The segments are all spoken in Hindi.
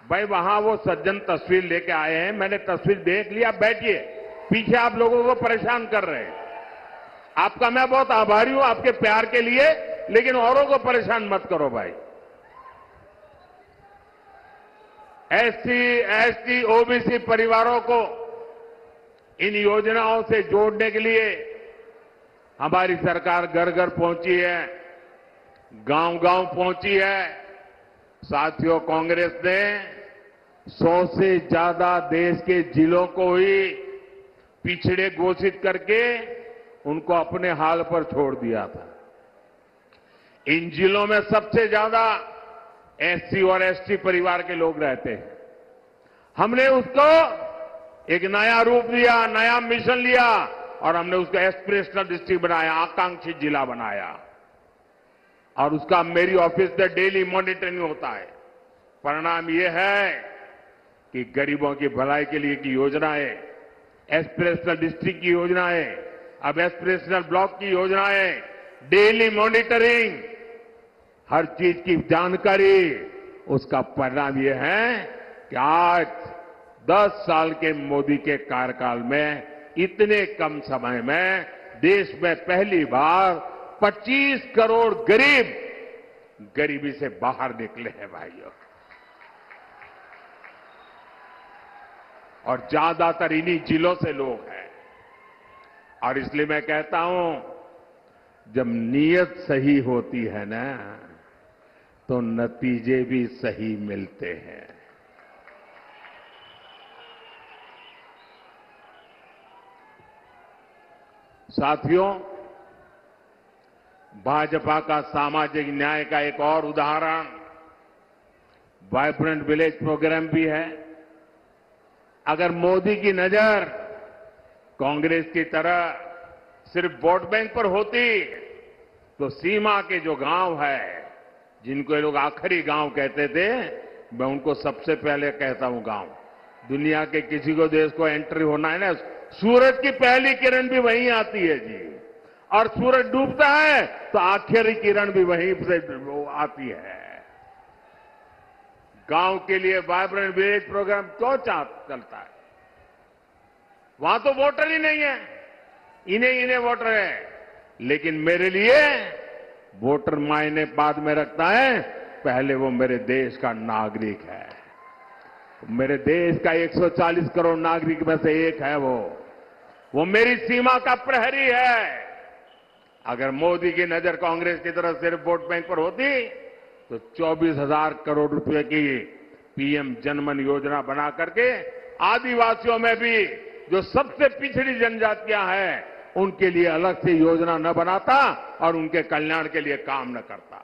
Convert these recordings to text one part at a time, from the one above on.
भाई वहां वो सज्जन तस्वीर लेके आए हैं, मैंने तस्वीर देख लिया, बैठिए। पीछे आप लोगों को परेशान कर रहे हैं। आपका मैं बहुत आभारी हूं आपके प्यार के लिए, लेकिन औरों को परेशान मत करो भाई। एससी, एसटी, ओबीसी परिवारों को इन योजनाओं से जोड़ने के लिए हमारी सरकार घर घर पहुंची है, गांव गांव पहुंची है। साथियों, कांग्रेस ने 100 से ज्यादा देश के जिलों को ही पिछड़े घोषित करके उनको अपने हाल पर छोड़ दिया था। इन जिलों में सबसे ज्यादा एससी और एसटी परिवार के लोग रहते हैं। हमने उसको एक नया रूप दिया, नया मिशन लिया और हमने उसको एस्पिरेशनल डिस्ट्रिक्ट बनाया, आकांक्षी जिला बनाया। और उसका मेरी ऑफिस से डेली मॉनिटरिंग होता है। परिणाम यह है कि गरीबों की भलाई के लिए की योजनाएं, एस्पिरेशनल डिस्ट्रिक्ट की योजनाएं, अब एस्पिरेशनल ब्लॉक की योजनाएं, डेली मॉनिटरिंग, हर चीज की जानकारी, उसका परिणाम यह है कि आज 10 साल के मोदी के कार्यकाल में इतने कम समय में देश में पहली बार 25 करोड़ गरीब गरीबी से बाहर निकले हैं भाइयों। और ज्यादातर इन्हीं जिलों से लोग हैं। और इसलिए मैं कहता हूं, जब नीयत सही होती है ना, तो नतीजे भी सही मिलते हैं। साथियों, भाजपा का सामाजिक न्याय का एक और उदाहरण वाइब्रेंट विलेज प्रोग्राम भी है। अगर मोदी की नजर कांग्रेस की तरह सिर्फ वोट बैंक पर होती, तो सीमा के जो गांव है, जिनको ये लोग आखिरी गांव कहते थे, मैं उनको सबसे पहले कहता हूं गांव। दुनिया के किसी को देश को एंट्री होना है ना, सूरज की पहली किरण भी वहीं आती है जी। और सूरज डूबता है तो आखिरी किरण भी वहीं से आती है। गांव के लिए वाइब्रेंट विलेज प्रोग्राम क्यों चलता है? वहां तो वोटर ही नहीं है, इन्हें वोटर है। लेकिन मेरे लिए वोटर मायने बाद में रखता है, पहले वो मेरे देश का नागरिक है। मेरे देश का 140 करोड़ नागरिक में से एक है वो मेरी सीमा का प्रहरी है। अगर मोदी की नजर कांग्रेस की तरफ सिर्फ वोट बैंक पर होती, तो 24,000 करोड़ रुपए की पीएम जनमन योजना बना करके आदिवासियों में भी जो सबसे पिछड़ी जनजातियां हैं, उनके लिए अलग से योजना न बनाता और उनके कल्याण के लिए काम न करता।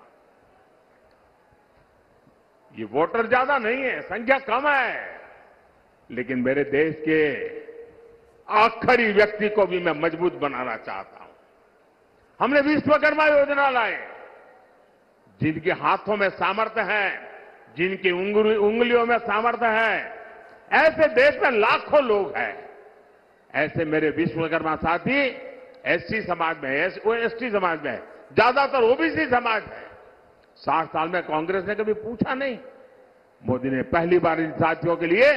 ये वोटर ज्यादा नहीं है, संख्या कम है, लेकिन मेरे देश के आखिरी व्यक्ति को भी मैं मजबूत बनाना चाहता हूं। हमने विश्वकर्मा योजना लाए, जिनके हाथों में सामर्थ्य है, जिनकी उंगलियों में सामर्थ्य है, ऐसे देश में लाखों लोग हैं। ऐसे मेरे विश्वकर्मा साथी एससी समाज में, एसटी समाज में, ज्यादातर ओबीसी समाज में। 60 साल में कांग्रेस ने कभी पूछा नहीं। मोदी ने पहली बार इन साथियों के लिए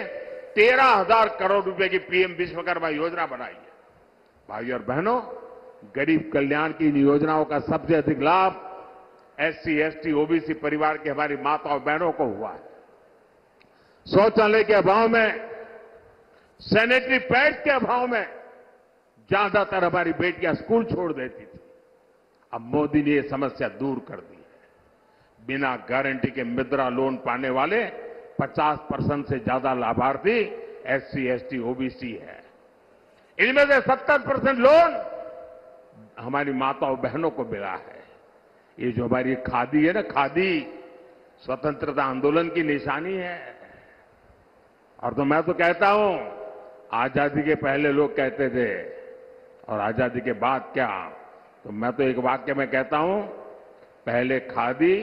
13,000 करोड़ रुपए की पीएम विश्वकर्मा योजना बनाई है। भाई और बहनों, गरीब कल्याण की इन योजनाओं का सबसे अधिक लाभ एससी, एसटी, ओबीसी परिवार की हमारी माताओं बहनों को हुआ है। शौचालय के अभाव में, सैनिटरी पैड के अभाव में ज्यादातर हमारी बेटियां स्कूल छोड़ देती थी। अब मोदी ने यह समस्या दूर कर दी है। बिना गारंटी के मुद्रा लोन पाने वाले 50% से ज्यादा लाभार्थी एससी, एसटी, ओबीसी है। इनमें से 70% लोन हमारी माताओं बहनों को मिला है। ये जो हमारी खादी है ना, खादी स्वतंत्रता आंदोलन की निशानी है। और तो मैं तो कहता हूं, आजादी के पहले लोग कहते थे, और आजादी के बाद क्या, तो मैं तो एक वाक्य में कहता हूं, पहले khadi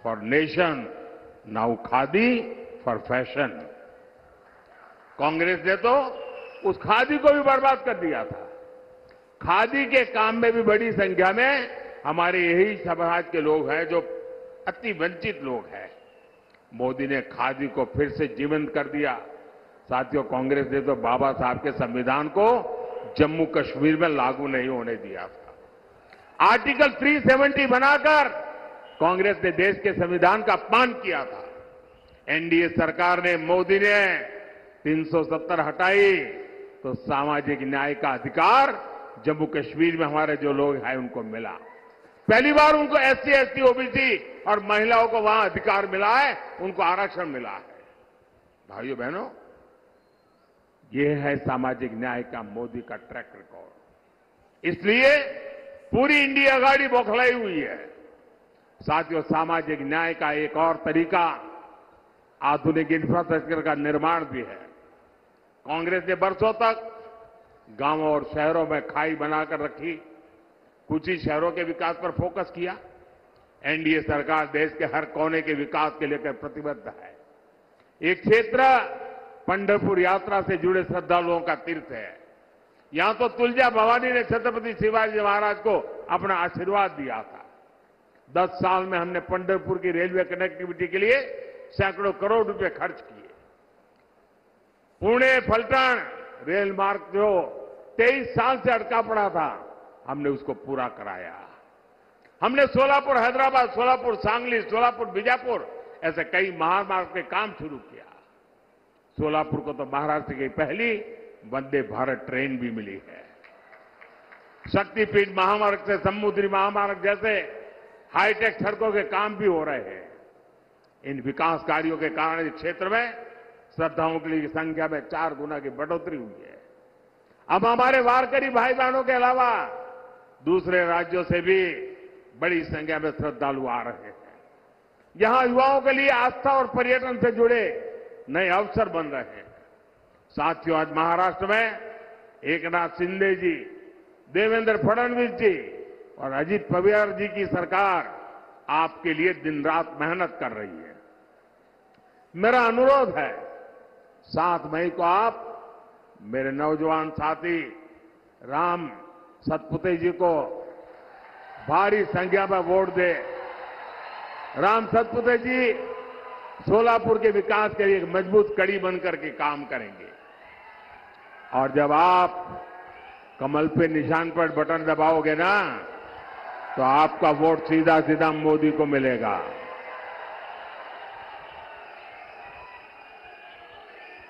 for nation, now khadi for fashion. Congress ने तो उस खादी को भी बर्बाद कर दिया था। खादी के काम में भी बड़ी संख्या में हमारे यही समाज के लोग हैं जो अति वंचित लोग हैं। मोदी ने खादी को फिर से जीवंत कर दिया। साथियों, कांग्रेस ने तो बाबा साहब के संविधान को जम्मू कश्मीर में लागू नहीं होने दिया था। आर्टिकल 370 बनाकर कांग्रेस ने देश के संविधान का अपमान किया था। एनडीए सरकार ने, मोदी ने 370 हटाई तो सामाजिक न्याय का अधिकार जम्मू कश्मीर में हमारे जो लोग हैं उनको मिला। पहली बार उनको एससी, एसटी, ओबीसी और महिलाओं को वहां अधिकार मिला है, उनको आरक्षण मिला है। भाइयों बहनों, ये है सामाजिक न्याय का मोदी का ट्रैक रिकॉर्ड। इसलिए पूरी इंडिया आघाड़ी बौखलाई हुई है। साथियों, सामाजिक न्याय का एक और तरीका आधुनिक इंफ्रास्ट्रक्चर का निर्माण भी है। कांग्रेस ने बरसों तक गांवों और शहरों में खाई बनाकर रखी, कुछ ही शहरों के विकास पर फोकस किया। एनडीए सरकार देश के हर कोने के विकास के लेकर प्रतिबद्ध है। एक क्षेत्र पंढरपुर यात्रा से जुड़े श्रद्धालुओं का तीर्थ है। यहां तो तुलजा भवानी ने छत्रपति शिवाजी महाराज को अपना आशीर्वाद दिया था। 10 साल में हमने पंढरपुर की रेलवे कनेक्टिविटी के लिए सैकड़ों करोड़ रुपए खर्च किए। पुणे फलटण रेल मार्ग जो 23 साल से अटका पड़ा था, हमने उसको पूरा कराया। हमने सोलापुर हैदराबाद, सोलापुर सांगली, सोलापुर बीजापुर ऐसे कई महामार्ग के काम शुरू किया। सोलापुर को तो महाराष्ट्र की पहली वंदे भारत ट्रेन भी मिली है। शक्तिपीठ महामार्ग से समुद्री महामार्ग जैसे हाईटेक सड़कों के काम भी हो रहे हैं। इन विकास कार्यों के कारण इस क्षेत्र में श्रद्धालुओं की संख्या में 4 गुना की बढ़ोतरी हुई है। अब हमारे वारकरी भाई बहनों के अलावा दूसरे राज्यों से भी बड़ी संख्या में श्रद्धालु आ रहे हैं। यहां युवाओं के लिए आस्था और पर्यटन से जुड़े नए अवसर बन रहे हैं। साथियों, आज महाराष्ट्र में एकनाथ शिंदे जी, देवेंद्र फडणवीस जी और अजित पवार जी की सरकार आपके लिए दिन रात मेहनत कर रही है। मेरा अनुरोध है, 7 मई को आप मेरे नौजवान साथी राम सतपुते जी को भारी संख्या में वोट दे। राम सतपुते जी सोलापुर के विकास के लिए एक मजबूत कड़ी बनकर के काम करेंगे। और जब आप कमल पे निशान पर बटन दबाओगे ना, तो आपका वोट सीधा सीधा मोदी को मिलेगा।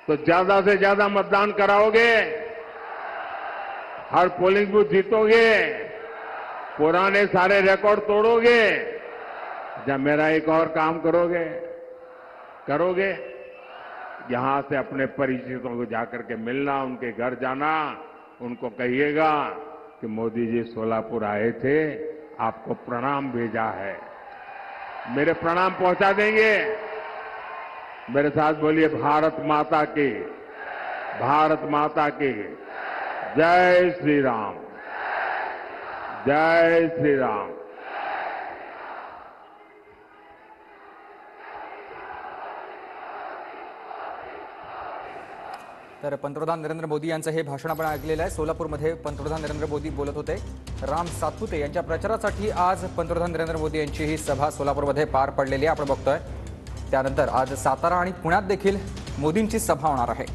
तो ज्यादा से ज्यादा मतदान कराओगे, हर पोलिंग बूथ जीतोगे, पुराने सारे रिकॉर्ड तोड़ोगे। जब मेरा एक और काम करोगे, यहां से अपने परिचितों को जाकर के मिलना, उनके घर जाना, उनको कहिएगा कि मोदी जी सोलापुर आए थे, आपको प्रणाम भेजा है। मेरे प्रणाम पहुंचा देंगे। मेरे साथ बोलिए, भारत माता की, भारत माता की जय श्री राम, जय श्री राम। तर पंतप्रधान नरेंद्र मोदी यांचं हे भाषण आपण ऐकलेलं आहे। सोलापूरमध्ये पंतप्रधान नरेंद्र मोदी बोलत होते। राम सातपुते यांच्या प्रचारासाठी आज पंतप्रधान नरेंद्र मोदी यांची ही सभा सोलापूरमध्ये पार पडलेली आहे, आपण बघतोय। त्यानंतर आज सातारा आणि पुण्यात देखील मोदींची सभा होणार आहे।